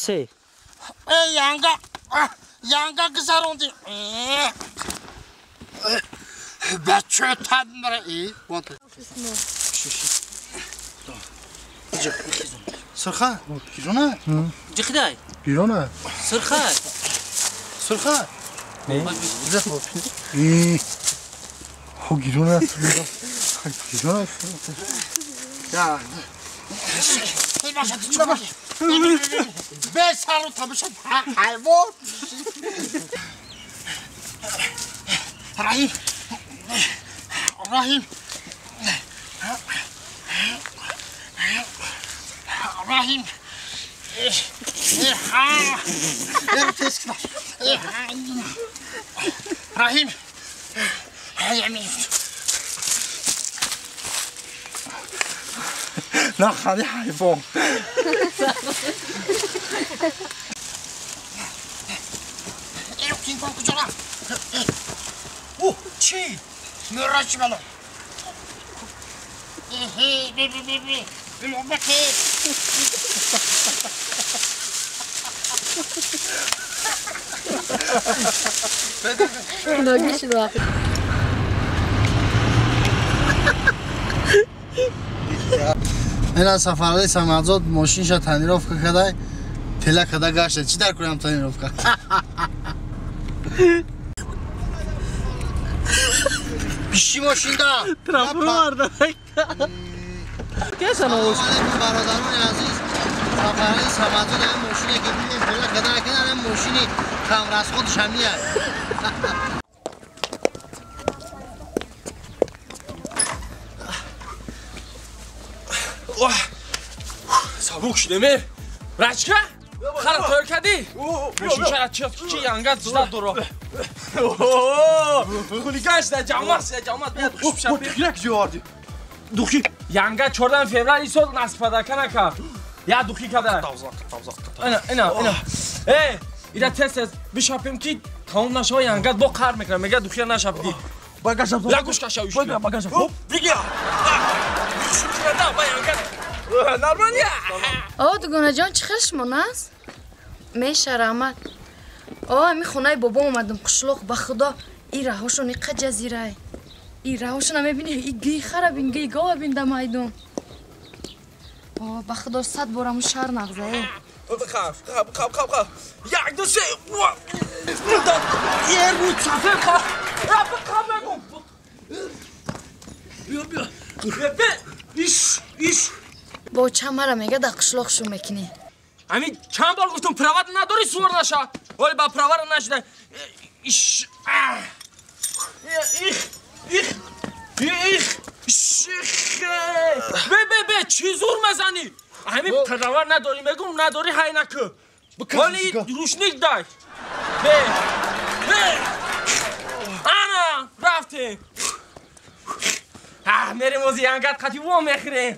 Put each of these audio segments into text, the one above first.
سه یانگا گذاروندی بچه تب مره ای سرخه گیرونه جخدای گیرونه سرخه سرخه خب گیرونه گیرونه یا به سر تا بشه حیوان رحیم رحیم رحیم رحیم نه خیلی حیوان اینو کین کن کجا رفت اوه چی؟ مراجع بلا بی بخیر ناگیش دو این از سفرهای سمازات ماشینش تنیروف کرده تله کده گشته چی در کنم تنیروف کرد بیشی ماشین دا ترافو مرده کیسا نوش برادران عزیز سفرهای سمازات این ماشینی که بینیم تله کده نکنه این ماشینی کمر از خودش هم نیه سابوک شدمه رچکه خراب تایر کردی ماشین شرط چیز که یانگت زده دورا خونیکش ده جامعه بیاد خوب شد یک جواردی دوخی یانگت 14 فوریه سال نصف پدرکه نکرد یا دوخی کده اینا اینا تست بشاپیم که تمام نشه یانگت با کار میکنه میگه دوخی نشاپدی باگاشم لگوش کشاویش باگاشم بگی شو کرده با یانگت نرمانیه آه دوگانه جان چی خشمون است؟ میشه رحمت آه امی خونه بابا اومدم قشلوق به خدا ای رهاشون ایقا جزیره ای رهاشون میبینی ای گی خراب این گی گاه بینده مایدون آه به خدا 100 بارمو شهر نغزه خب یک دو سه یه رو چفه خواه رفت بگم ایش با چمره میگه در قشلوق شو میکنی همین چند بار گفتم پراوت نداری سوار نشه ولی با پراوت نشده ایش به چی زور مزنی همین پراوت نداری میگم نداری های نکه ولی روشنیک دای به انا رفتیم میریم از یانگت خطی و میخریم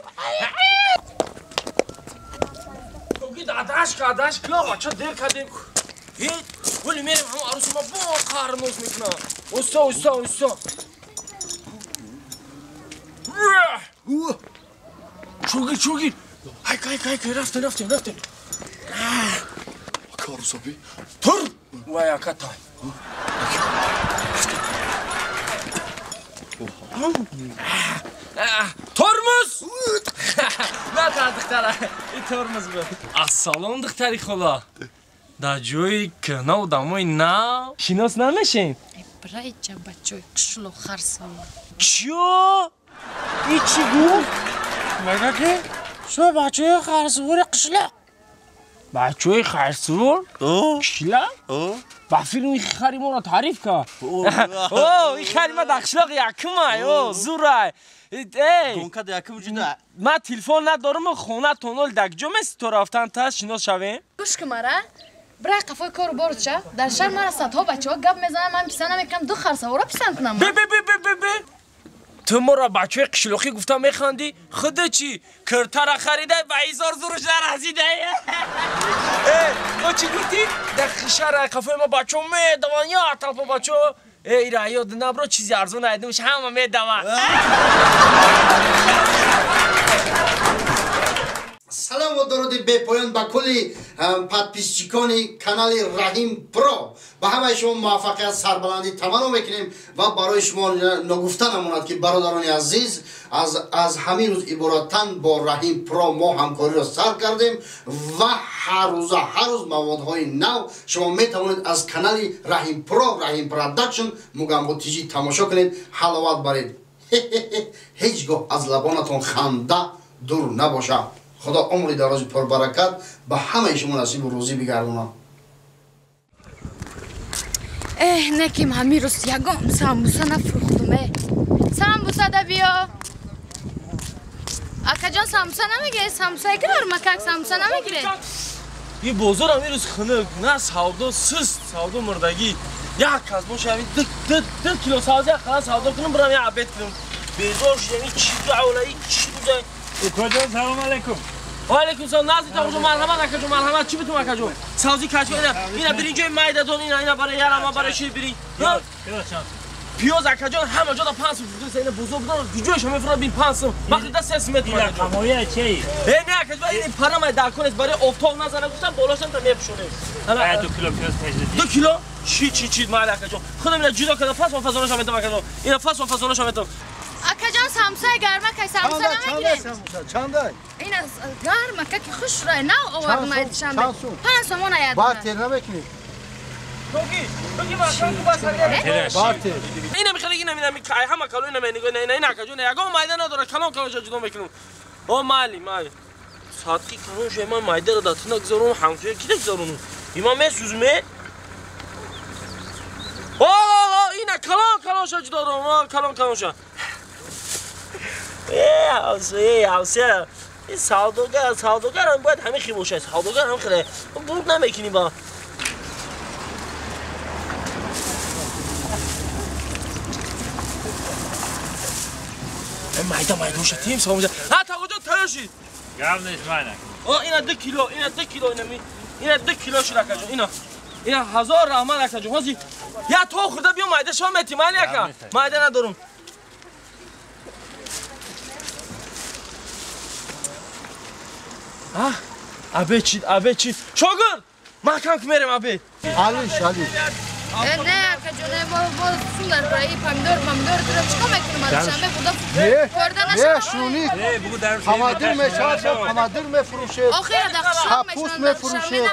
داداش کلا بچه دیر کردیم ولی میریم همه عروس ما با قرمز میکنم اوستا چوگیر های رفتیم کارو بی تر و یکتا ترمز نه تا دختره این ترمز بود از سالن دختری خلا در جوی کنه و دمای نه شناس نمیشین برای چه بچه قشلوق خرسان چیو؟ ای چی گفت؟ مگه که؟ شو بچه خرسور قشلوق بچه خرسور؟ قشلوق؟ با فیلم این خری ما را تعریف که این خری ما در قشلوق یکمه زوره گونکه در یکم جنده من تلفن ندارم و خونه تونل دکجم است تو رفتن تا شناس شویم گوش که مره برای قفای کارو بارد شه در شهر مرا صدها بچه ها گپ میزنن من پیسه نمیکنم دو خرسوارا پیسه کنم به تو ما را بچه قشلوقی گفتم میخواندی خود چی کرتر خریده و 1000 زورش در رسیده تو چی گفتی در خشر قفای ما بچه ها میدوان یا طلب بچه ها ای را یاد نبرو چیزی ارزون نایدمش همه میدوان سلام و درود به پایان با کلی پادپیسچیکان کانال رحیم پرو با همه شما موفقیت سربلندی تمنا میکنیم و برای شما نگفته نماند که برادران عزیز از همین روز عبارتاً با رحیم پرو ما همکاری را سر کردیم و هر روز موادهای نو شما میتوانید از کانال رحیم پروداکشن مگامبوتیجی تماشا کنید، حلاوت برید. هیچگاه از لبانتون خنده دور نباشه. خدا عمری دراز پربرکت به همه شما نصیب و روزی بگردونه. نکیم همین روز یگام سامبوسا نفروختم. سامبوسا دا بیا. اکا جان سامبوسا نمیگه؟ سامبوسا گیر مکک سامبوسا نمیگیره؟ یه بازار همین روز خنک نه سودا سست سودا مردگی یک کس باشه همین ده کیلو سازی خلاص سودا کنم برام یه عبید کنم بیزارش یعنی چی تو اولایی چی بوده؟ اکاجان سلام علیکم. و علیکم سلام. نازی تا کجا مرحمت اکاجان مرحمت چی بتونم اکاجان؟ سازی کچ اینا برینج مایده دون اینا برای یارم برای چی برین؟ پیاز اکاجان همه جا 5 فروخته سینه بزرگ داره جوجش هم میفراد بین 5 وقتی دست 3 متر این کمویه چی؟ نه اکاجان این پرام در کنه برای افتاد نزنه گفتم بالاشم تا میپشونه. حالا 2 کیلو پیاز تجدید. 2 کیلو؟ چی مال اکاجان؟ خودم اینا جدا کردم فاس و فازونش هم اکاجان. اینا فاس و فازونش هم اکا جان سامسا گرمه که سامسا نمیگیره؟ چنده؟ این از گرمه که خوش رای نه آورد ماید شنبه 5 سومون یاد بعد تیر نبکنید. توکی ماشین تو باز بعد اینا میخواد اینا همه کالو اینا میگه نه اینا اکاجان یگام مایده نداره کلان جدا میکنم. او مالی ساعتی کلان شما مایده رو داد نگذارم همچه کی نگذارم اینا میسوزمه اینا کلان شد دارم کلان شد عوضه این سوداگر هم باید همه خی باشه سوداگر هم خیلی بود نمیکنی با مایده شدیم ساموزه ها تا کجا تراشی گرم نیست ماینک اینا 2 کیلو اینا 2 کیلو شد اکاجون اینا 1000 رحمت اکاجون هازی یا تو خورده بیا مایده شما احتمالی اکا مایده ندارم ابه چی شاگرد مکان که میرم ابه علیش نه اکا جونه با سولر رایی پامیدور تو چیکار میکنم از شنبه خدا خوردن نه شونی بگو در خمادر میفروشید آخر دقیقا پوست میفروشید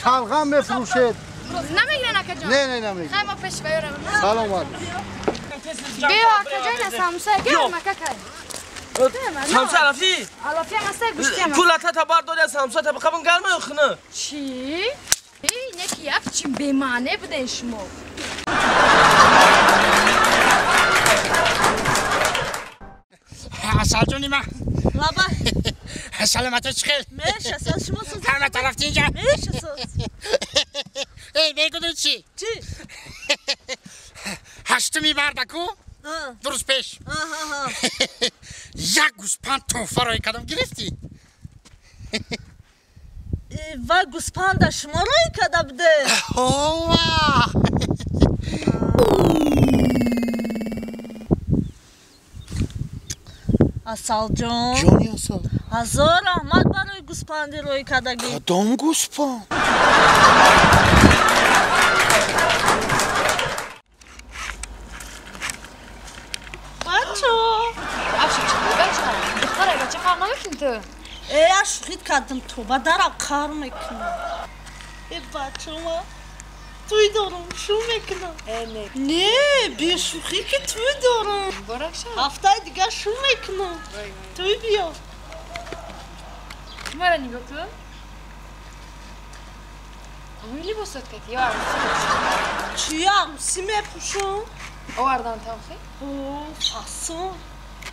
شلغم میفروشید نمیگیرن اکا جان نه نمیگیرن خیلی ما پیش بیارم سلام علیکم بیا اکا جان سامسا گرم اکا سامسا رفتی؟ علافی هم هسته گوشتی هم پولتا تا بار داری از سامسا تا بخوابم گرمه یا خونه؟ چی؟ اینه که یک چی بیمانه بودن شما اصال جونی ما بابا سلامت چخیر میشه اساس شما سوز همه طرفتی اینجا میشه اساس ای بگو چی؟ چی؟ هشتمی بردکو درست پیش یک گوسپند توفه رای کدام گرفتی و گوسپند شما رای کده بده اصال جان جانی اصال 1000 رحمت برای گوسپندی رای کدگی کدام گوسپند بچه کار نمیکنی تو ای شوخیت کردم تو با درم کار میکنم ای بچه ما توی دارم شو میکنم نه بیا شوخی که توی دارم هفته دیگه شو میکنم توی بیا مرا نگاه کن اون لباسات کتی یا عروسی چی عروسی میپوشم آوردن تاخی فاسون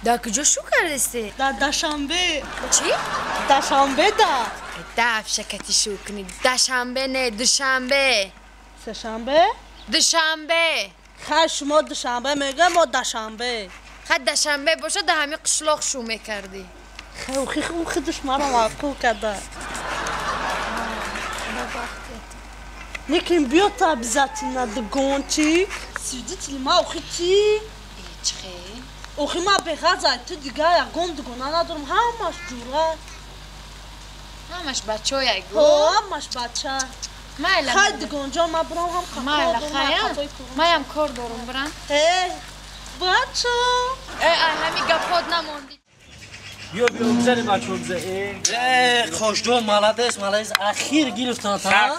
دا کجا شو کردستی؟ در دشنبه چی؟ دشنبه دف شکتی شو کنی دشنبه نه دوشنبه سه‌شنبه دوشنبه خیلی شما دوشنبه میگه ما دشنبه خد دشنبه باشه ده همه قشلاق شو میکردی خیلی خودش مرا معقول کرده لیکن بیا تا بزاتی ندگون چی؟ سیدیت لیما اوخی چی؟ اوخی ما بغازای تو دیگه یکم دگونه ندارم همش جوره همش بچه‌ای گو همش بچه مایلا خیلی دیگه اونجا ما برام هم خطا مایلا دارم، خایم خطای کنم. مایم کار دارم برم بچه همین گپات نموندی بیا بزنیم بچه بزنیم خوشدون مالادس اخیر گرفتن تا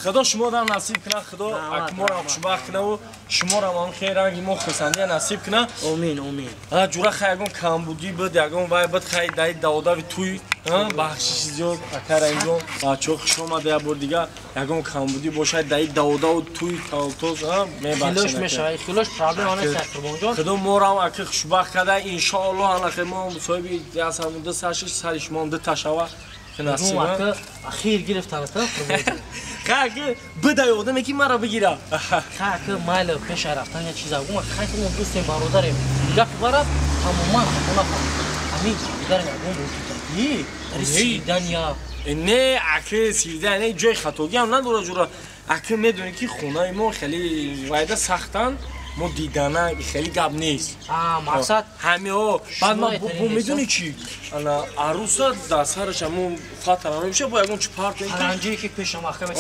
خدا شما را نصیب کنه خدا اکما را خوشبخت کنه و شما را هم خیر رنگی ما خسندی نصیب کنه آمین آمین جورا خیلی کمبودی بود یکم وای بود خیلی دای داودا و توی بخشش زیاد اکر انجام بچه خوش اومده یه بار دیگه یکم کمبودی باشه دای داودا و توی تالتوز خیلوش میشه خیلوش پرابلم نیست قربان خدا ما را اکر خوشبخت کرده ان شاء الله الله ما مصاحبه دست همونده سرش مونده تشوا نصیب اخیر گرفتن تا قربان خاک بدای آدم کی مرا بگیره خاک مال پیش رفتن یه چیزا گم خاک ما دوست برادرم گپ برات تماما اونا همین دیگر میگم بود رسیدن یا نه اکه سیدن نه جای خطاگی هم نداره جورا اکه میدونی که خونه ما خیلی وایده سختن ما دیدنه خیلی گپ نیست مقصد همه ها بعد ما میدونی چی انا عروسا در سرش همون خاطر نمیشه با یکون چه پارت پرنجی که پیش محکمه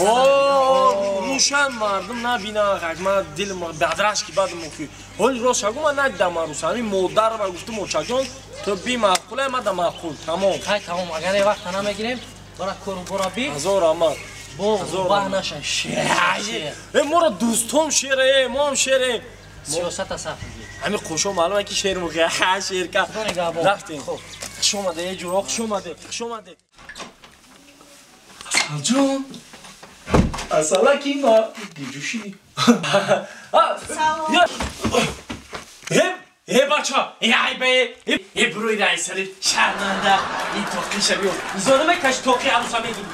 روشن مردم نبینه من دل ما بدرش که بعد مخی ولی راست شگو من ندیدم عروسا همین مادر و گفته موچا جان تو بی معقوله من دا معقول تمام خیلی تمام اگر یه وقت نمیگیریم برای کورو برا بی هزار آمد با نشن شیر ما را دوستم شیره ما هم شیره سیاست صفحه همین خوشو معلومه که شعر موقع شعر که رفتیم خب خوش اومده یه جورا خوش اومده اصل جون اصلا کی ما دیجوشی بچه ای بروی رئیسالی شرمنده این توقی شبیه زانمه کش توقی عروسا میگیم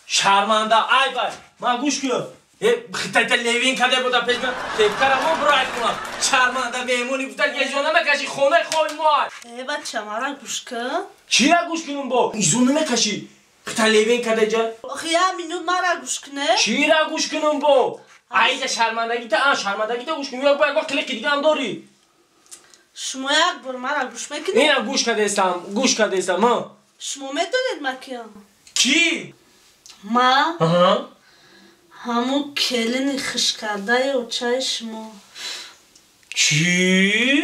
شرمنده ای بای من گوش کن خیلی لیوین کده بودا پیش من تبکرم ما برای کنم شرمنده میمونی بودن یه زانمه کشی خونه خوی ما بچه مرا گوش کن چی را گوش کنم با؟ این زانمه کشی خیلی لیوین کده جا خیلی همینو مرا گوش کنه چی را گوش کنم با؟ ایده شرمندگی تا گوش کنم یا باید کلیک دیگه هم داری شما یک بار مرا گوش میکنید اینم گوش کده استم ها شما میدونید ما کیم کی؟ ما همون کلین خش کرده و چای شما چی؟